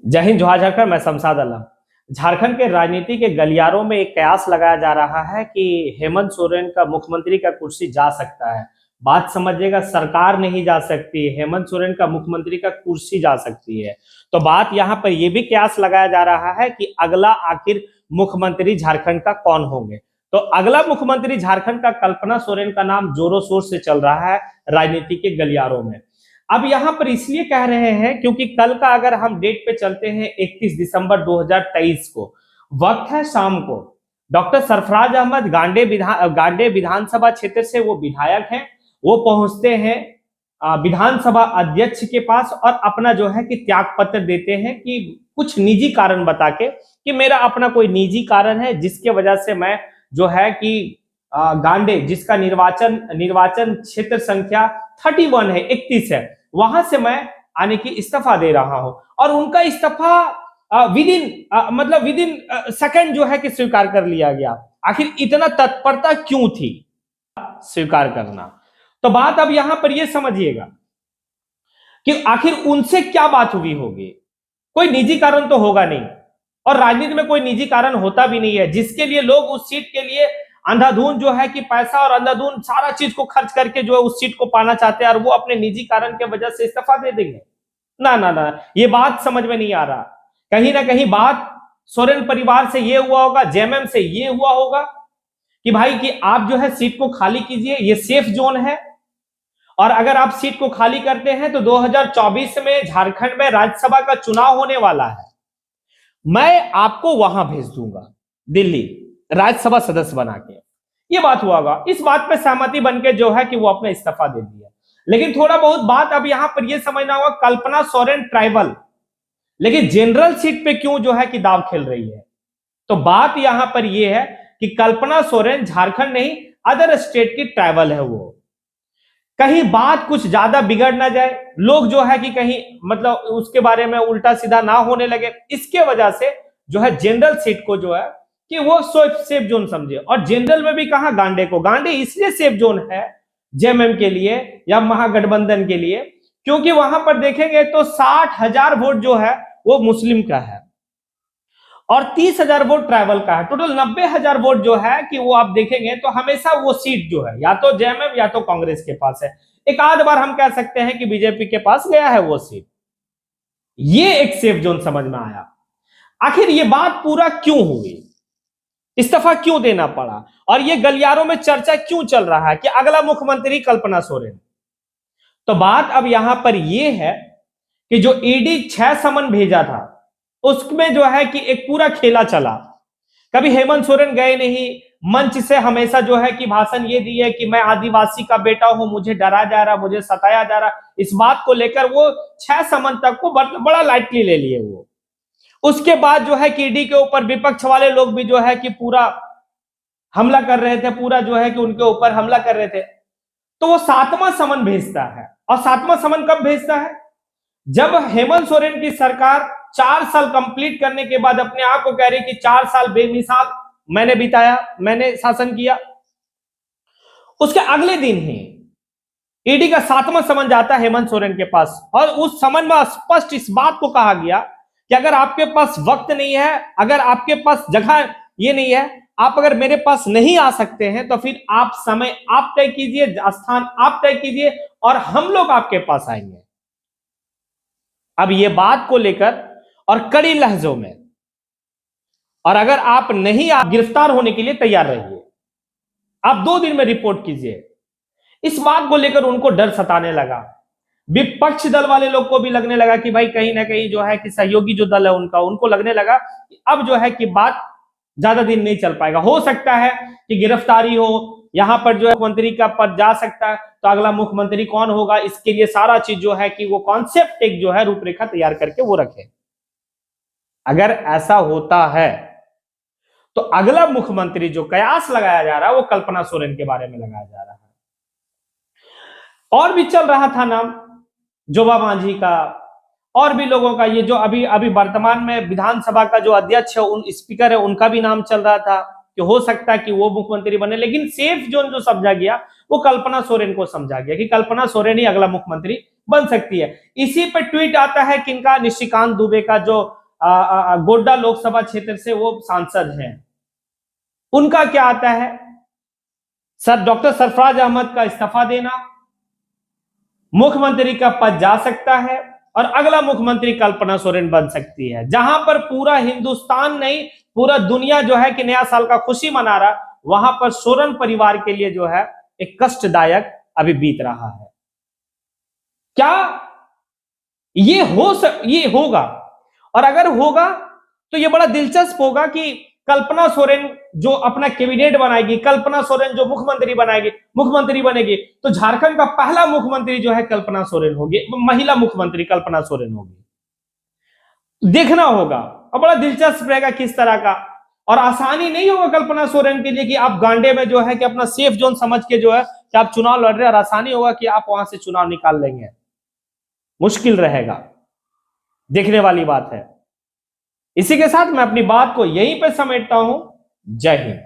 जय हिंद, जोहार झारखंड। मैं शमशाद आलम। झारखंड के राजनीति के गलियारों में एक कयास लगाया जा रहा है कि हेमंत सोरेन का मुख्यमंत्री का कुर्सी जा सकता है। बात समझिएगा, सरकार नहीं जा सकती, हेमंत सोरेन का मुख्यमंत्री का कुर्सी जा सकती है। तो बात यहाँ पर यह भी कयास लगाया जा रहा है कि अगला आखिर मुख्यमंत्री झारखंड का कौन होंगे। तो अगला मुख्यमंत्री झारखंड का कल्पना सोरेन का नाम जोरों शोर से चल रहा है राजनीति के गलियारों में। अब यहां पर इसलिए कह रहे हैं क्योंकि कल का अगर हम डेट पे चलते हैं 31 दिसंबर 2023 को, वक्त है शाम को। डॉक्टर सरफराज अहमद गांडे विधानसभा क्षेत्र से वो विधायक हैं। वो पहुंचते हैं विधानसभा अध्यक्ष के पास और अपना जो है कि त्याग पत्र देते हैं कि कुछ निजी कारण बता के कि मेरा अपना कोई निजी कारण है जिसके वजह से मैं जो है कि गांडे, जिसका निर्वाचन क्षेत्र संख्या 31 है, 31 है, वहां से मैं आने की इस्तीफा दे रहा हूं। और उनका इस्तीफा विद इन सेकंड जो है कि स्वीकार कर लिया गया। आखिर इतना तत्परता क्यों थी स्वीकार करना? तो बात अब यहां पर यह समझिएगा कि आखिर उनसे क्या बात हुई होगी। कोई निजी कारण तो होगा नहीं, और राजनीति में कोई निजी कारण होता भी नहीं है जिसके लिए लोग उस सीट के लिए अंधाधुन जो है कि पैसा और अंधाधुन सारा चीज को खर्च करके जो है उस सीट को पाना चाहते हैं और वो अपने निजी कारण के वजह से इस्तीफा दे देंगे। ना ना ना, ये बात समझ में नहीं आ रहा। कहीं ना कहीं बात सोरेन परिवार से ये हुआ होगा, जेएमएम से ये हुआ होगा कि भाई कि आप जो है सीट को खाली कीजिए, ये सेफ जोन है। और अगर आप सीट को खाली करते हैं तो 2024 में झारखंड में राज्यसभा का चुनाव होने वाला है, मैं आपको वहां भेज दूंगा दिल्ली राज्यसभा सदस्य बना के। ये बात हुआ होगा। इस बात पे सहमति बन के जो है कि वो अपना इस्तीफा दे दिया। लेकिन थोड़ा बहुत बात अब यहां पर यह समझना होगा, कल्पना सोरेन ट्राइबल, लेकिन जनरल सीट पे क्यों जो है कि दाव खेल रही है? तो बात यहां पर यह है कि कल्पना सोरेन झारखंड नहीं, अदर स्टेट की ट्राइबल है। वो कहीं बात कुछ ज्यादा बिगड़ ना जाए, लोग जो है कि कहीं मतलब उसके बारे में उल्टा सीधा ना होने लगे, इसके वजह से जो है जनरल सीट को जो है कि वो सेफ जोन समझे। और जनरल में भी कहा गांडे इसलिए सेफ जोन है जेएमएम के लिए या महागठबंधन के लिए, क्योंकि वहां पर देखेंगे तो 60,000 वोट जो है वो मुस्लिम का है और 30,000 वोट ट्राइबल का है। टोटल 90,000 वोट जो है कि वो आप देखेंगे तो हमेशा वो सीट जो है या तो जेएमएम या तो कांग्रेस के पास है। एक आध बार हम कह सकते हैं कि बीजेपी के पास गया है वो सीट। ये एक सेफ जोन समझ में आया। आखिर ये बात पूरा क्यों हुई, इस्तीफा क्यों देना पड़ा, और ये गलियारों में चर्चा क्यों चल रहा है कि अगला मुख्यमंत्री कल्पना सोरेन? तो बात अब यहां पर यह है कि जो ईडी 6 समन भेजा था उसमें जो है कि एक पूरा खेला चला। कभी हेमंत सोरेन गए नहीं, मंच से हमेशा जो है कि भाषण ये दिए कि मैं आदिवासी का बेटा हूं, मुझे डरा जा रहा, मुझे सताया जा रहा। इस बात को लेकर वो 6 समन तक को बड़ा लाइटली ले लिए वो। उसके बाद जो है कि ईडी के ऊपर विपक्ष वाले लोग भी जो है कि पूरा हमला कर रहे थे, पूरा जो है कि उनके ऊपर हमला कर रहे थे। तो वो 7वां समन भेजता है। और 7वां समन कब भेजता है? जब हेमंत सोरेन की सरकार 4 साल कंप्लीट करने के बाद अपने आप को कह रही कि 4 साल बेमिसाल मैंने बिताया, मैंने शासन किया। उसके अगले दिन ही ईडी का 7वां समन जाता है हेमंत सोरेन के पास और उस समन में स्पष्ट इस बात को कहा गया कि अगर आपके पास वक्त नहीं है, अगर आपके पास जगह ये नहीं है, आप अगर मेरे पास नहीं आ सकते हैं तो फिर आप समय आप तय कीजिए, स्थान आप तय कीजिए और हम लोग आपके पास आएंगे। अब ये बात को लेकर और कड़ी लहजों में, और अगर आप नहीं, आप गिरफ्तार होने के लिए तैयार रहिए, आप 2 दिन में रिपोर्ट कीजिए। इस बात को लेकर उनको डर सताने लगा। विपक्ष दल वाले लोग को भी लगने लगा कि भाई कहीं ना कहीं जो है कि सहयोगी जो दल है उनको लगने लगा कि अब जो है कि बात ज्यादा दिन नहीं चल पाएगा। हो सकता है कि गिरफ्तारी हो, यहां पर जो है मुख्यमंत्री का पद जा सकता है, तो अगला मुख्यमंत्री कौन होगा इसके लिए सारा चीज जो है कि वो कॉन्सेप्ट एक जो है रूपरेखा तैयार करके वो रखे। अगर ऐसा होता है तो अगला मुख्यमंत्री जो कयास लगाया जा रहा है वो कल्पना सोरेन के बारे में लगाया जा रहा है। और भी चल रहा था नाम जोबा मांझी का, और भी लोगों का, ये जो अभी वर्तमान में विधानसभा का जो अध्यक्ष है, उन स्पीकर है, उनका भी नाम चल रहा था कि हो सकता है कि वो मुख्यमंत्री बने। लेकिन सेफ जोन जो समझा गया वो कल्पना सोरेन को समझा गया कि कल्पना सोरेन ही अगला मुख्यमंत्री बन सकती है। इसी पे ट्वीट आता है किनका, निशिकांत दुबे का, जो गोड्डा लोकसभा क्षेत्र से वो सांसद हैं। उनका क्या आता है, सर डॉक्टर सरफराज अहमद का इस्तीफा देना, मुख्यमंत्री का पद जा सकता है और अगला मुख्यमंत्री कल्पना सोरेन बन सकती है। जहां पर पूरा हिंदुस्तान नहीं पूरा दुनिया जो है कि नया साल का खुशी मना रहा, वहां पर सोरेन परिवार के लिए जो है एक कष्टदायक अभी बीत रहा है। क्या ये होगा? और अगर होगा तो ये बड़ा दिलचस्प होगा कि कल्पना सोरेन जो अपना कैबिनेट बनाएगी, कल्पना सोरेन जो मुख्यमंत्री बनेगी, तो झारखंड का पहला मुख्यमंत्री जो है कल्पना सोरेन होगी, महिला मुख्यमंत्री कल्पना सोरेन होगी। देखना होगा और बड़ा दिलचस्प रहेगा किस तरह का। और आसानी नहीं होगा कल्पना सोरेन के लिए कि आप गांडे में जो है कि अपना सेफ जोन समझ के जो है कि आप चुनाव लड़ रहे हैं, और आसानी होगा कि आप वहां से चुनाव निकाल लेंगे, मुश्किल रहेगा, देखने वाली बात है। इसी के साथ मैं अपनी बात को यहीं पे समेटता हूं। जय हिंद।